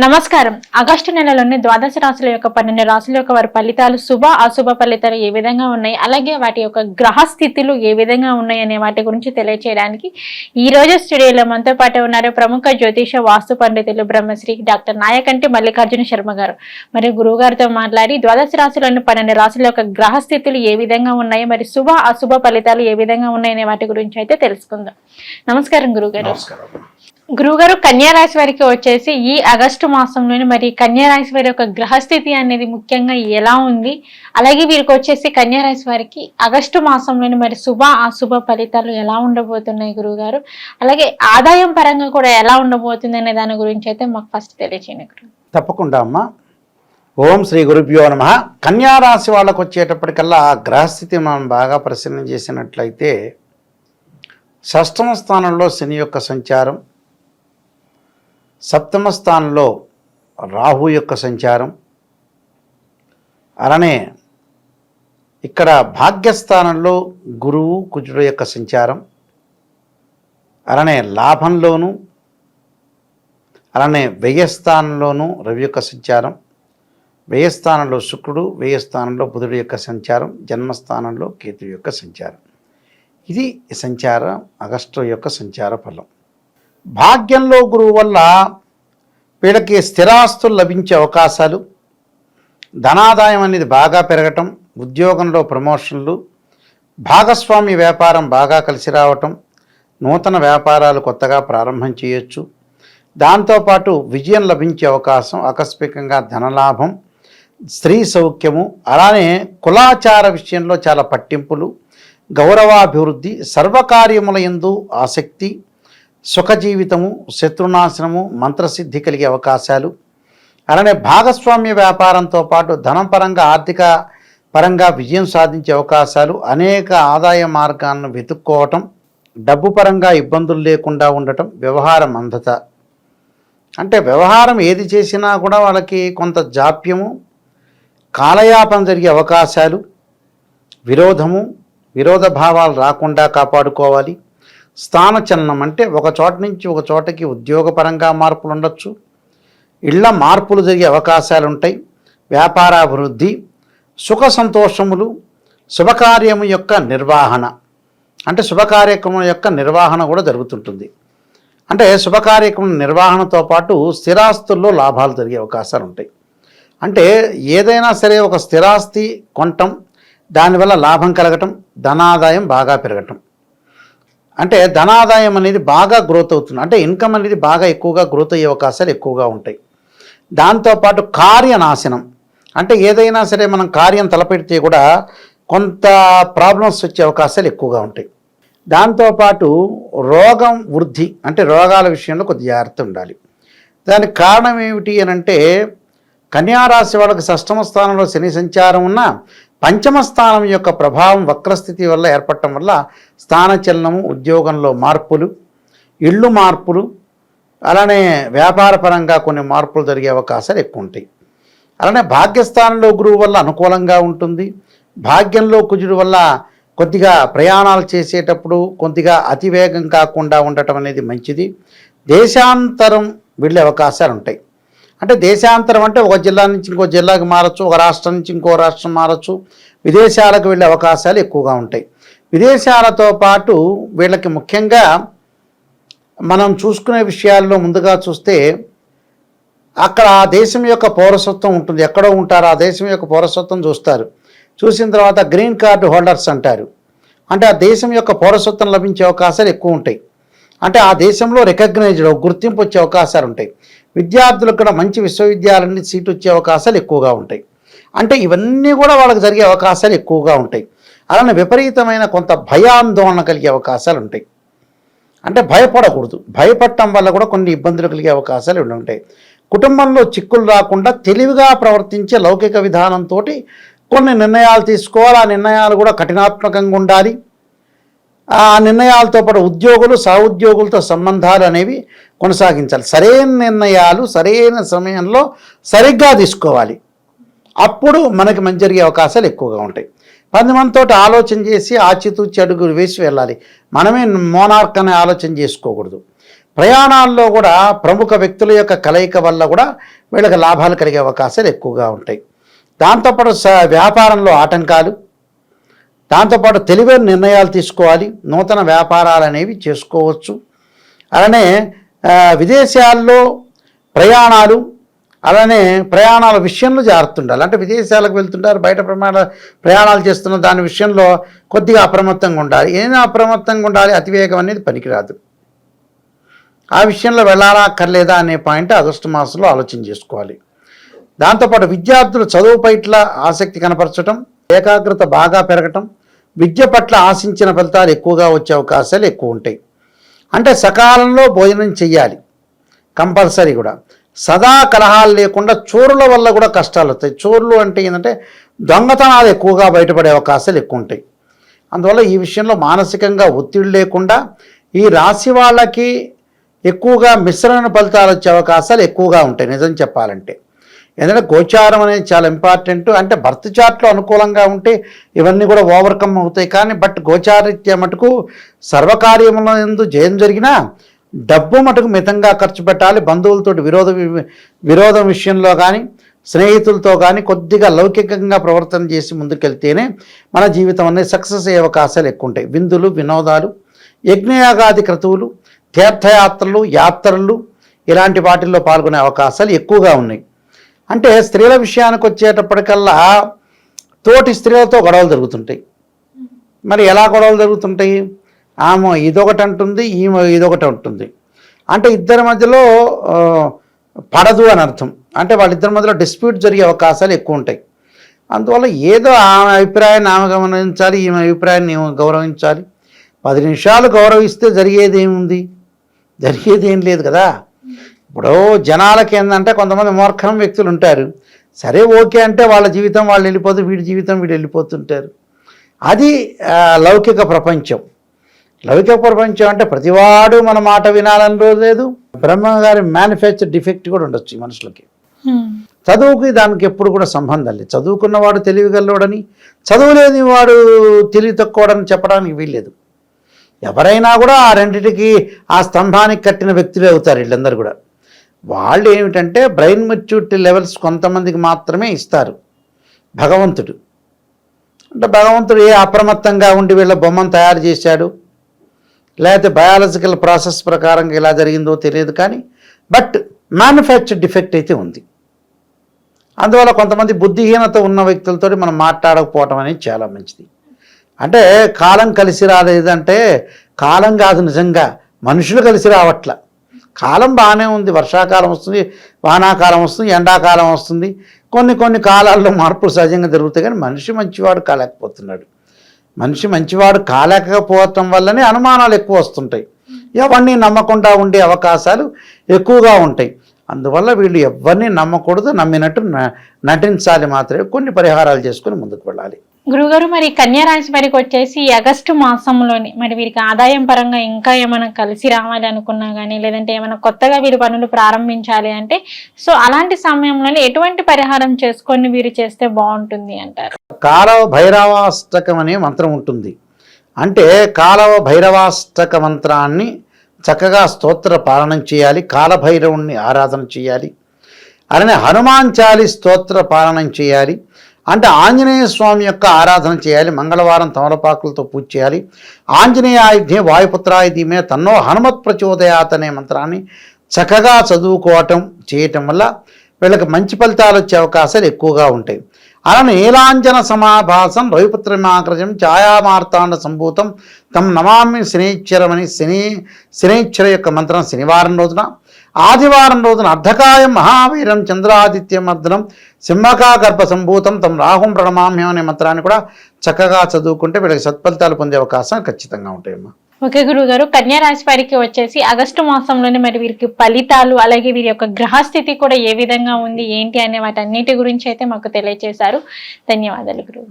నమస్కారం. ఆగస్టు నెలలోని ద్వాదశ రాశుల యొక్క 12 రాశుల యొక్క వారి ఫలితాలు శుభ అశుభ ఫలితాలు ఏ విధంగా ఉన్నాయి, అలాగే వాటి యొక్క గ్రహ స్థితులు ఏ విధంగా ఉన్నాయి అనే వాటి గురించి తెలియజేయడానికి ఈ రోజు స్టూడియోలో మనతో పాటు ఉన్నారు ప్రముఖ జ్యోతిష వాస్తు పండితులు బ్రహ్మశ్రీ డాక్టర్ నాయకంటి మల్లికార్జున శర్మ గారు. మరి గురువు గారితో మాట్లాడి ద్వాదశ రాశులను 12 రాశుల యొక్క గ్రహ స్థితులు ఏ విధంగా ఉన్నాయి, మరి శుభ అశుభ ఫలితాలు ఏ విధంగా ఉన్నాయి అనే వాటి గురించి అయితే తెలుసుకుందాం. నమస్కారం గురుగారు. గురువుగారు, కన్యా రాశి వారికి వచ్చేసి ఈ ఆగస్టు మాసంలోని మరి కన్యా రాశి వారి యొక్క గ్రహస్థితి అనేది ముఖ్యంగా ఎలా ఉంది, అలాగే వీరికి వచ్చేసి కన్యా రాశి వారికి ఆగస్టు మాసంలోని మరి శుభ అశుభ ఫలితాలు ఎలా ఉండబోతున్నాయి గురువుగారు, అలాగే ఆదాయం పరంగా కూడా ఎలా ఉండబోతుంది అనే దాని గురించి అయితే మాకు ఫస్ట్ తెలియచేయండి గురువు. తప్పకుండా అమ్మా. ఓం శ్రీ గురుభ్యో నమః. కన్యా రాశి వాళ్ళకు వచ్చేటప్పటికల్లా గ్రహస్థితి మనం బాగా పరిశీలన చేసినట్లయితే షష్టమ స్థానంలో శని యొక్క సంచారం, సప్తమ స్థానంలో రాహు యొక్క సంచారం, అలానే ఇక్కడ భాగ్యస్థానంలో గురువు కుజుడు యొక్క సంచారం, అలానే లాభంలోను అలానే వ్యయస్థానంలోను రవి యొక్క సంచారం, వ్యయస్థానంలో శుక్రుడు, వ్యయస్థానంలో బుధుడు యొక్క సంచారం, జన్మస్థానంలో కేతు యొక్క సంచారం. ఇది సంచారం ఆగస్టు యొక్క సంచార ఫలం. భాగ్యంలో గురువు వల్ల వీళ్ళకి స్థిరాస్తులు లభించే అవకాశాలు, ధనాదాయం అనేది బాగా పెరగటం, ఉద్యోగంలో ప్రమోషన్లు, భాగస్వామి వ్యాపారం బాగా కలిసి రావటం, నూతన వ్యాపారాలు కొత్తగా ప్రారంభం చేయొచ్చు, దాంతోపాటు విజయం లభించే అవకాశం, ఆకస్మికంగా ధనలాభం, స్త్రీ సౌఖ్యము, అలానే కులాచార విషయంలో చాలా పట్టింపులు, గౌరవాభివృద్ధి, సర్వకార్యముల యందు ఆసక్తి, సుఖజీవితము, శత్రునాశనము, మంత్రసిద్ధి కలిగే అవకాశాలు, అలానే భాగస్వామ్య వ్యాపారంతో పాటు ధనం పరంగా ఆర్థిక పరంగా విజయం సాధించే అవకాశాలు, అనేక ఆదాయ మార్గాలను వెతుక్కోవటం, డబ్బు పరంగా ఇబ్బందులు లేకుండా ఉండటం, వ్యవహారం అందత. అంటే వ్యవహారం ఏది చేసినా కూడా వాళ్ళకి కొంత జాప్యము, కాలయాపన జరిగే అవకాశాలు, విరోధ భావాలు రాకుండా కాపాడుకోవాలి. స్థానచలనం అంటే ఒక చోట నుంచి ఒక చోటకి ఉద్యోగపరంగా మార్పులు ఉండొచ్చు, ఇళ్ల మార్పులు జరిగే అవకాశాలు ఉంటాయి, వ్యాపారాభివృద్ధి, సుఖ సంతోషములు, శుభకార్యము యొక్క నిర్వహణ అంటే శుభకార్యక్రమం యొక్క నిర్వహణ కూడా జరుగుతుంటుంది. అంటే శుభకార్యక్రమం నిర్వహణతో పాటు స్థిరాస్తుల్లో లాభాలు జరిగే అవకాశాలు ఉంటాయి. అంటే ఏదైనా సరే ఒక స్థిరాస్తి కొనటం, దానివల్ల లాభం కలగటం, ధనాదాయం బాగా పెరగటం, అంటే ధనాదాయం అనేది బాగా గ్రోత్ అవుతుంది, అంటే ఇన్కమ్ అనేది బాగా ఎక్కువగా గ్రోత్ అయ్యే అవకాశాలు ఎక్కువగా ఉంటాయి. దాంతోపాటు కార్యనాశనం అంటే ఏదైనా సరే మనం కార్యం తలపెడితే కూడా కొంత ప్రాబ్లమ్స్ వచ్చే అవకాశాలు ఎక్కువగా ఉంటాయి. దాంతోపాటు రోగం వృద్ధి అంటే రోగాల విషయంలో కొద్ది జాగ్రత్త ఉండాలి. దానికి కారణం ఏమిటి అని అంటే కన్యారాశి వాళ్ళకి షష్టమ స్థానంలో శని సంచారం ఉన్న పంచమ స్థానం యొక్క ప్రభావం వక్రస్థితి వల్ల ఏర్పడటం వల్ల స్థానచలనము, ఉద్యోగంలో మార్పులు, ఇళ్ళు మార్పులు, అలానే వ్యాపారపరంగా కొన్ని మార్పులు జరిగే అవకాశాలు ఎక్కువ ఉంటాయి. అలానే భాగ్యస్థానంలో గురువు వల్ల అనుకూలంగా ఉంటుంది, భాగ్యంలో కుజుడు వల్ల కొద్దిగా ప్రయాణాలు చేసేటప్పుడు కొద్దిగా అతివేగం కాకుండా ఉండటం అనేది మంచిది. దేశాంతరం వెళ్ళే అవకాశాలు ఉంటాయి. అంటే దేశాంతరం అంటే ఒక జిల్లా నుంచి ఇంకో జిల్లాకి మారచ్చు, ఒక రాష్ట్రం నుంచి ఇంకో రాష్ట్రం మారచ్చు, విదేశాలకు వెళ్ళే అవకాశాలు ఎక్కువగా ఉంటాయి. విదేశాలతో పాటు వీళ్ళకి ముఖ్యంగా మనం చూసుకునే విషయాల్లో ముందుగా చూస్తే అక్కడ ఆ దేశం యొక్క పౌరసత్వం ఉంటుంది, ఎక్కడో ఉంటారు, ఆ దేశం యొక్క పౌరసత్వం చూస్తారు. చూసిన తర్వాత గ్రీన్ కార్డు హోల్డర్స్ అంటారు, అంటే ఆ దేశం యొక్క పౌరసత్వం లభించే అవకాశాలు ఎక్కువ ఉంటాయి. అంటే ఆ దేశంలో రికగ్నైజ్డ్ గుర్తింపు వచ్చే అవకాశాలు ఉంటాయి. విద్యార్థులకు కూడా మంచి విశ్వవిద్యాలయాన్ని సీటు వచ్చే అవకాశాలు ఎక్కువగా ఉంటాయి. అంటే ఇవన్నీ కూడా వాళ్ళకి జరిగే అవకాశాలు ఎక్కువగా ఉంటాయి. అలానే విపరీతమైన కొంత భయాందోళన కలిగే అవకాశాలు ఉంటాయి. అంటే భయపడకూడదు, భయపడటం వల్ల కూడా కొన్ని ఇబ్బందులు కలిగే అవకాశాలు ఉంటాయి. కుటుంబంలో చిక్కులు రాకుండా తెలివిగా ప్రవర్తించే లౌకిక విధానంతో కొన్ని నిర్ణయాలు తీసుకోవాలి. ఆ నిర్ణయాలు కూడా కఠినాత్మకంగా ఉండాలి. ఆ నిర్ణయాలతో పాటు ఉద్యోగులు సహోద్యోగులతో సంబంధాలు అనేవి కొనసాగించాలి. సరైన నిర్ణయాలు సరైన సమయంలో సరిగ్గా తీసుకోవాలి, అప్పుడు మనకి మంచి జరిగే అవకాశాలు ఎక్కువగా ఉంటాయి. 10 మందితో ఆలోచన చేసి ఆచితూచి అడుగులు వేసి వెళ్ళాలి. మనమే మోనార్క్ అనే ఆలోచన చేసుకోకూడదు. ప్రయాణాల్లో కూడా ప్రముఖ వ్యక్తుల యొక్క కలయిక వల్ల కూడా వీళ్ళకి లాభాలు కలిగే అవకాశాలు ఎక్కువగా ఉంటాయి. దాంతోపాటు వ్యాపారంలో ఆటంకాలు, దాంతోపాటు తెలివైన నిర్ణయాలు తీసుకోవాలి, నూతన వ్యాపారాలు అనేవి చేసుకోవచ్చు. అలానే విదేశాల్లో ప్రయాణాలు, అలానే ప్రయాణాల విషయంలో జాగ్రత్త ఉండాలి. అంటే విదేశాలకు వెళ్తుంటారు, బయట ప్రయాణాలు చేస్తున్న దాని విషయంలో కొద్దిగా అప్రమత్తంగా ఉండాలి. ఏదైనా అప్రమత్తంగా ఉండాలి, అతివేగం అనేది పనికిరాదు. ఆ విషయంలో వెళ్ళాలా అక్కర్లేదా అనే పాయింట్ ఆగస్టు మాసంలో ఆలోచన చేసుకోవాలి. దాంతోపాటు విద్యార్థులు చదువు పట్ల ఆసక్తి కనపరచడం, ఏకాగ్రత బాగా పెరగటం, విద్య పట్ల ఆశించిన ఫలితాలు ఎక్కువగా వచ్చే అవకాశాలు ఎక్కువ ఉంటాయి. అంటే సకాలంలో భోజనం చెయ్యాలి కంపల్సరీ కూడా. సదా కలహాలు లేకుండా చోరుల వల్ల కూడా కష్టాలు వస్తాయి. చోరులు అంటే ఏంటంటే దొంగతనాలు ఎక్కువగా బయటపడే అవకాశాలు ఎక్కువ ఉంటాయి. అందువల్ల ఈ విషయంలో మానసికంగా ఒత్తిడి లేకుండా ఈ రాశి వాళ్ళకి ఎక్కువగా మిశ్రమ ఫలితాలు వచ్చే అవకాశాలు ఎక్కువగా ఉంటాయి నిజం చెప్పాలంటే. ఎందుకంటే గోచారం అనేది చాలా ఇంపార్టెంట్. అంటే బర్త్ చార్ట్లో అనుకూలంగా ఉంటే ఇవన్నీ కూడా ఓవర్కమ్ అవుతాయి. కానీ గోచారీత్యా మటుకు సర్వకార్యముల యందు జయం జరిగినా డబ్బు మటుకు మితంగా ఖర్చు పెట్టాలి. బంధువులతో విరోధం విషయంలో కానీ స్నేహితులతో కానీ కొద్దిగా లౌకికంగా ప్రవర్తన చేసి ముందుకెళ్తేనే మన జీవితం అనేది సక్సెస్ అయ్యే అవకాశాలు ఎక్కువ ఉంటాయి. విందులు, వినోదాలు, యజ్ఞయాగాది క్రతువులు, తీర్థయాత్రలు, యాత్రలు ఇలాంటి వాటిల్లో పాల్గొనే అవకాశాలు ఎక్కువగా ఉన్నాయి. అంటే స్త్రీల విషయానికి వచ్చేటప్పటికల్లా తోటి స్త్రీలతో గొడవలు జరుగుతుంటాయి. మరి ఎలా గొడవలు జరుగుతుంటాయి? ఆమె ఇదొకటి అంటుంది, ఈమె ఇదొకటి ఉంటుంది. అంటే ఇద్దరి మధ్యలో పడదు అని అర్థం. అంటే వాళ్ళిద్దరి మధ్యలో డిస్ప్యూట్ జరిగే అవకాశాలు ఎక్కువ ఉంటాయి. అందువల్ల ఏదో ఆమె అభిప్రాయాన్ని ఆమె గమనించాలి, ఈమె అభిప్రాయాన్ని ఈమె గౌరవించాలి. 10 నిమిషాలు గౌరవిస్తే జరిగేది ఏముంది? జరిగేది ఏం లేదు కదా. ఇప్పుడు జనాలకి ఏంటంటే కొంతమంది మూర్ఖం వ్యక్తులు ఉంటారు. సరే ఓకే అంటే వాళ్ళ జీవితం వాళ్ళు వెళ్ళిపోతూ, వీడి జీవితం వీడు వెళ్ళిపోతుంటారు. అది లౌకిక ప్రపంచం. లౌకిక ప్రపంచం అంటే ప్రతివాడు మన మాట వినాలని రోజు లేదు. బ్రహ్మగారి మ్యానుఫ్యాక్చర్ డిఫెక్ట్ కూడా ఉండొచ్చు ఈ మనుషులకి. చదువుకి దానికి ఎప్పుడు కూడా సంబంధం లేదు. చదువుకున్నవాడు తెలివిగలవాడని, చదువులేని వాడు తెలివి తక్కువడని చెప్పడానికి వీల్లేదు. ఎవరైనా కూడా ఆ రెండిటికి ఆ స్తంభానికి కట్టిన వ్యక్తులే అవుతారు వీళ్ళందరూ కూడా. వాళ్ళు ఏమిటంటే బ్రెయిన్ మెచ్యూరిటీ లెవెల్స్ కొంతమందికి మాత్రమే ఇస్తారు భగవంతుడు. అంటే భగవంతుడు ఏ అప్రమత్తంగా ఉండి వీళ్ళ బొమ్మను తయారు చేశాడు, లేకపోతే బయాలజికల్ ప్రాసెస్ ప్రకారం ఇలా జరిగిందో తెలియదు. కానీ బట్ మ్యానుఫ్యాక్చర్ డిఫెక్ట్ అయితే ఉంది. అందువల్ల కొంతమంది బుద్ధిహీనత ఉన్న వ్యక్తులతో మనం మాట్లాడకపోవటం అనేది చాలా మంచిది. అంటే కాలం కలిసి రాలేదంటే కాలం కాదు, నిజంగా మనుషులు కలిసి రావట్ల. కాలం బాగానే ఉంది, వర్షాకాలం వస్తుంది, వానాకాలం వస్తుంది, ఎండాకాలం వస్తుంది, కొన్ని కాలాల్లో మార్పులు సహజంగా జరుగుతాయి. కానీ మనిషి మంచివాడు కాలేకపోతున్నాడు. మనిషి మంచివాడు కాలేకపోవటం వల్లనే అనుమానాలు ఎక్కువ వస్తుంటాయి. ఎవరిని నమ్మకుండా ఉండే అవకాశాలు ఎక్కువగా ఉంటాయి. అందువల్ల వీళ్ళు ఎవరిని నమ్మకూడదు, నమ్మినట్టు నటించాలి మాత్రమే. కొన్ని పరిహారాలు చేసుకుని ముందుకు వెళ్ళాలి. గురుగారు, మరి కన్యా రాశి వారికి వచ్చేసి ఆగస్టు మాసంలోని మరి వీరికి ఆదాయం పరంగా ఇంకా ఏమైనా కలిసి రావాలి అనుకున్నా కానీ, లేదంటే ఏమైనా కొత్తగా వీరి పనులు ప్రారంభించాలి అంటే సో అలాంటి సమయంలోనే ఎటువంటి పరిహారం చేసుకొని వీరు చేస్తే బాగుంటుంది అంటారు? కాలవ భైరవాష్టకం అనే మంత్రం ఉంటుంది. అంటే కాలవ భైరవాష్టక మంత్రాన్ని చక్కగా స్తోత్ర పాలనం చేయాలి, కాలభైరవుణ్ణి ఆరాధన చేయాలి, అలానే హనుమాన్ చాలి స్తోత్ర పాలనం చేయాలి. అంటే ఆంజనేయ స్వామి యొక్క ఆరాధన చేయాలి. మంగళవారం తమలపాకులతో పూజ చేయాలి. ఆంజనేయాయుధే వాయుపుత్రాయుధమే తన్నో హనుమత్ ప్రచోదయాత్ అనే మంత్రాన్ని చక్కగా చదువుకోవటం చేయటం వల్ల వీళ్ళకి మంచి ఫలితాలు వచ్చే అవకాశాలు ఎక్కువగా ఉంటాయి. అలానే నీలాంజన సమాభాసం రవిపుత్రమాగ్రజం ఛాయామార్తాండ సంభూతం తం నమామి శనీశ్వరమని శనీశ్వర యొక్క మంత్రం శనివారం రోజున, ఆదివారం రోజున అర్ధకాయం మహావీరం చంద్రాదిత్యం అర్ధనం సింహకా గర్భ సంభూతం తం రాహుం ప్రణమామ్యం అనే మంత్రాన్ని కూడా చక్కగా చదువుకుంటే వీళ్ళకి సత్ఫలితాలు పొందే అవకాశం ఖచ్చితంగా ఉంటాయమ్మా. ఓకే గురువు గారు, కన్యా రాశి వారికి వచ్చేసి ఆగస్టు మాసంలోనే మరి వీరికి ఫలితాలు, అలాగే వీరి యొక్క గ్రహస్థితి కూడా ఏ విధంగా ఉంది ఏంటి అనే వాటన్నిటి గురించి అయితే మాకు తెలియజేశారు. ధన్యవాదాలు గురువు.